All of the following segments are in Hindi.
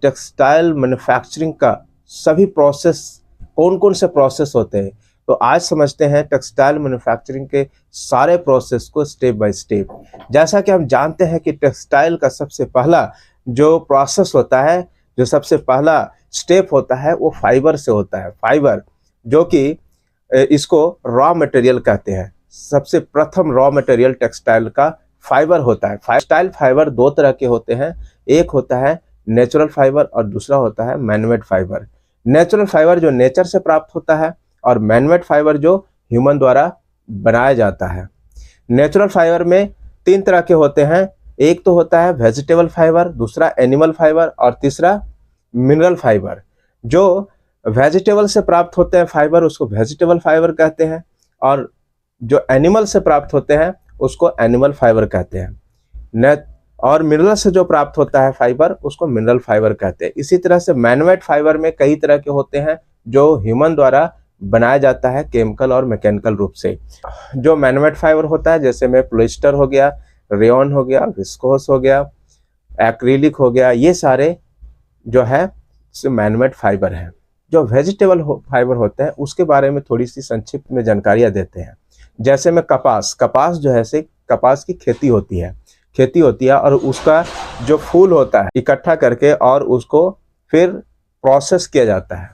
टेक्सटाइल मैन्युफैक्चरिंग का सभी प्रोसेस कौन कौन से प्रोसेस होते हैं, तो आज समझते हैं टेक्सटाइल मैन्युफैक्चरिंग के सारे प्रोसेस को स्टेप बाय स्टेप। जैसा कि हम जानते हैं कि टेक्सटाइल का सबसे पहला जो प्रोसेस होता है, जो सबसे पहला स्टेप होता है, वो फाइबर से होता है। फाइबर जो कि इसको रॉ मटेरियल कहते हैं। सबसे प्रथम रॉ मटेरियल टेक्सटाइल का फाइबर होता है। टेक्सटाइल फाइबर दो तरह के होते हैं, एक होता है नेचुरल फाइबर और दूसरा होता है मैनमेड फाइबर। नेचुरल फाइबर जो नेचर से प्राप्त होता है और मैनमेड फाइबर जो ह्यूमन द्वारा बनाया जाता है। नेचुरल फाइबर में तीन तरह के होते हैं, एक तो होता है वेजिटेबल फाइबर, दूसरा एनिमल फाइबर और तीसरा मिनरल फाइबर। जो वेजिटेबल से प्राप्त होते हैं फाइबर उसको वेजिटेबल फाइबर कहते हैं और जो एनिमल से प्राप्त होते हैं उसको एनिमल फाइबर कहते हैं। और मिनरल से जो प्राप्त होता है फाइबर उसको मिनरल फाइबर कहते हैं। इसी तरह से मैनमेड फाइबर में कई तरह के होते हैं जो ह्यूमन द्वारा बनाया जाता है केमिकल और मैकेनिकल रूप से। जो मैनमेड फाइबर होता है जैसे में पॉलिएस्टर हो गया, रेयॉन हो गया, विस्कोस हो गया, एक्रिलिक हो गया, ये सारे जो है मैनमेड फाइबर हैं। जो वेजिटेबल फाइबर होते हैं उसके बारे में थोड़ी सी संक्षिप्त में जानकारियां देते हैं। जैसे में कपास जो है से कपास की खेती होती है और उसका जो फूल होता है इकट्ठा करके और उसको फिर प्रोसेस किया जाता है।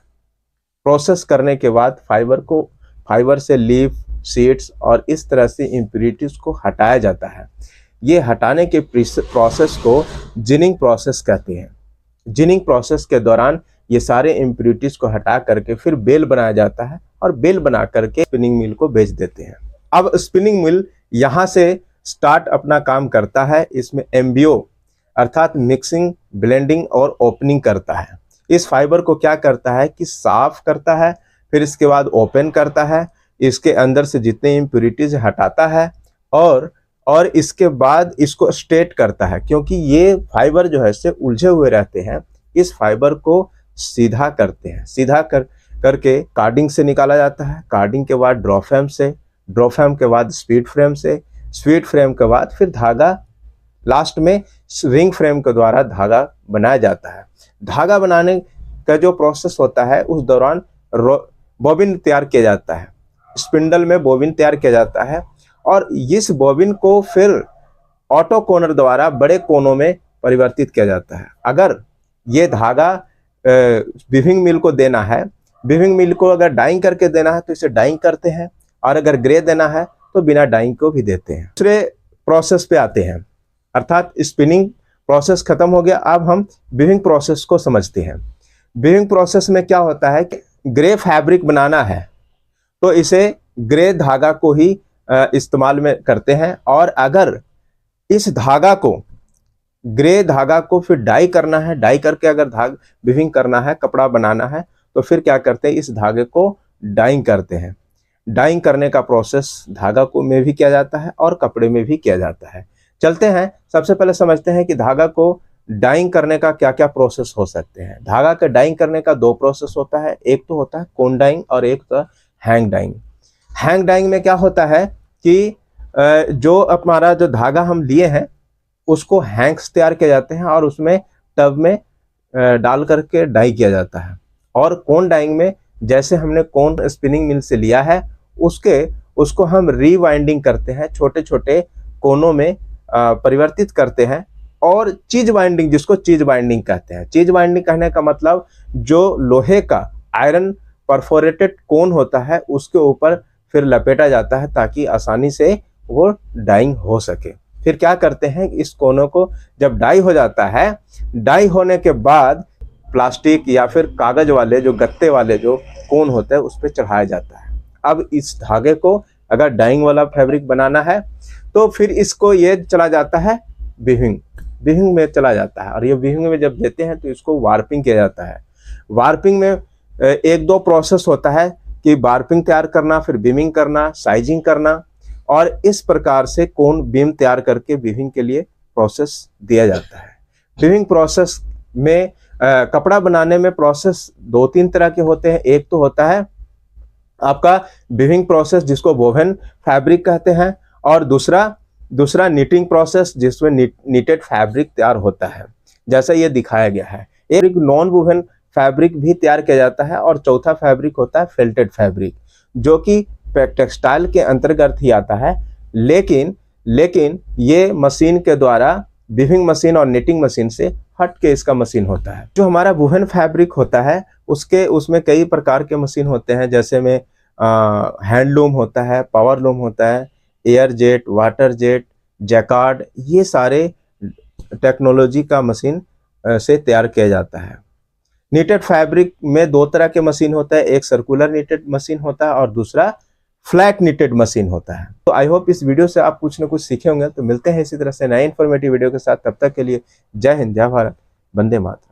प्रोसेस करने के बाद फाइबर से लीफ, सीड्स और इस तरह से इम्प्यूरिटीज को हटाया जाता है। ये हटाने के प्रोसेस को जिनिंग प्रोसेस कहते हैं। जिनिंग प्रोसेस के दौरान ये सारे इम्प्यूरिटीज को हटा करके फिर बेल बनाया जाता है और बेल बना करके स्पिनिंग मिल को बेच देते हैं। अब स्पिनिंग मिल यहाँ से स्टार्ट अपना काम करता है। इसमें एम्बियो अर्थात मिक्सिंग, ब्लेंडिंग और ओपनिंग करता है। इस फाइबर को क्या करता है कि साफ करता है, फिर इसके बाद ओपन करता है, इसके अंदर से जितने इम्प्यूरिटीज हटाता है और इसके बाद इसको स्ट्रेट करता है। क्योंकि ये फाइबर जो है से उलझे हुए रहते हैं, इस फाइबर को सीधा करते हैं। सीधा करके कार्डिंग से निकाला जाता है। कार्डिंग के बाद ड्रॉफ्रेम से, ड्रॉफ्रेम के बाद स्पीड फ्रेम से, स्पीड फ्रेम के बाद फिर धागा, लास्ट में रिंग फ्रेम के द्वारा धागा बनाया जाता है। धागा बनाने का जो प्रोसेस होता है उस दौरान बॉबिन तैयार किया जाता है। स्पिंडल में बॉबिन तैयार किया जाता है और इस बॉबिन को फिर ऑटो कोनर द्वारा बड़े कोनों में परिवर्तित किया जाता है। अगर ये धागा वीविंग मिल को देना है, वीविंग मिल को अगर डाइंग करके देना है तो इसे डाइंग करते हैं और अगर ग्रे देना है तो बिना डाइंग को भी देते हैं। दूसरे प्रोसेस पे आते हैं, अर्थात स्पिनिंग प्रोसेस खत्म हो गया। अब हम वीविंग प्रोसेस को समझते हैं। वीविंग प्रोसेस में क्या होता है कि ग्रे फैब्रिक बनाना है तो इसे ग्रे धागा को ही इस्तेमाल में करते हैं और अगर इस धागा को, ग्रे धागा को फिर डाई करना है, डाई करके अगर वीविंग करना है, कपड़ा बनाना है तो फिर क्या करते हैं, इस धागे को डाइंग करते हैं। डाइंग करने का प्रोसेस धागा को में भी किया जाता है और कपड़े में भी किया जाता है। चलते हैं, सबसे पहले समझते हैं कि धागा को डाइंग करने का क्या क्या प्रोसेस हो सकते हैं। धागा के डाइंग करने का दो प्रोसेस होता है, एक तो होता है कोन डाइंग और एक तो हैंग डाइंग। हैंग डाइंग में क्या होता है कि जो हमारा जो धागा हम लिए हैं उसको हैंग्स तैयार किए जाते हैं और उसमें टब में डाल करके डाई किया जाता है। और कोन डाइंग में जैसे हमने कोन स्पिनिंग मिल से लिया है उसको हम रीवाइंडिंग करते हैं, छोटे छोटे कोनों में परिवर्तित करते हैं। और चीज बाइंडिंग, जिसको चीज बाइंडिंग कहते हैं। चीज बाइंडिंग कहने का मतलब जो लोहे का आयरन परफोरेटेड कोन होता है उसके ऊपर फिर लपेटा जाता है ताकि आसानी से वो डाइंग हो सके। फिर क्या करते हैं, इस कोनों को जब डाई हो जाता है, डाई होने के बाद प्लास्टिक या फिर कागज वाले जो गत्ते वाले जो कोन होते हैं उस पर चढ़ाया जाता है। अब इस धागे को अगर डाइंग वाला फैब्रिक बनाना है तो फिर इसको ये चला जाता है वीविंग में चला जाता है और ये वीविंग में जब देते हैं तो इसको वार्पिंग किया जाता है। वार्पिंग में एक दो प्रोसेस होता है कि वार्पिंग तैयार करना, फिर बीमिंग करना, साइजिंग करना और इस प्रकार से कोन बीम तैयार करके वीविंग के लिए प्रोसेस दिया जाता है। वीविंग प्रोसेस में कपड़ा बनाने में प्रोसेस दो तीन तरह के होते हैं। एक तो होता है आपका वीविंग प्रोसेस जिसको वोवेन फैब्रिक कहते हैं और दूसरा नीटिंग प्रोसेस जिसमें नीटेड फैब्रिक तैयार होता है, जैसा ये दिखाया गया है। एक नॉन वुवन फैब्रिक भी तैयार किया जाता है और चौथा फैब्रिक होता है फेल्टेड फैब्रिक, जो कि टेक्सटाइल के अंतर्गत ही आता है। लेकिन ये मशीन के द्वारा वीविंग मशीन और निटिंग मशीन से हट के इसका मशीन होता है। जो हमारा वुवन फैब्रिक होता है उसमें कई प्रकार के मशीन होते हैं, जैसे में हैंडलूम होता है, पावर लूम होता है, air jet, water jet, jacquard, ये सारे टेक्नोलॉजी का मशीन से तैयार किया जाता है। नीटेड फैब्रिक में दो तरह के मशीन होता है, एक सर्कुलर नीटेड मशीन होता है और दूसरा फ्लैट नीटेड मशीन होता है। तो आई होप इस वीडियो से आप कुछ न कुछ सीखे होंगे। तो मिलते हैं इसी तरह से नए इन्फॉर्मेटिव वीडियो के साथ, तब तक के लिए जय हिंद, जय भारत, वंदे मातरम।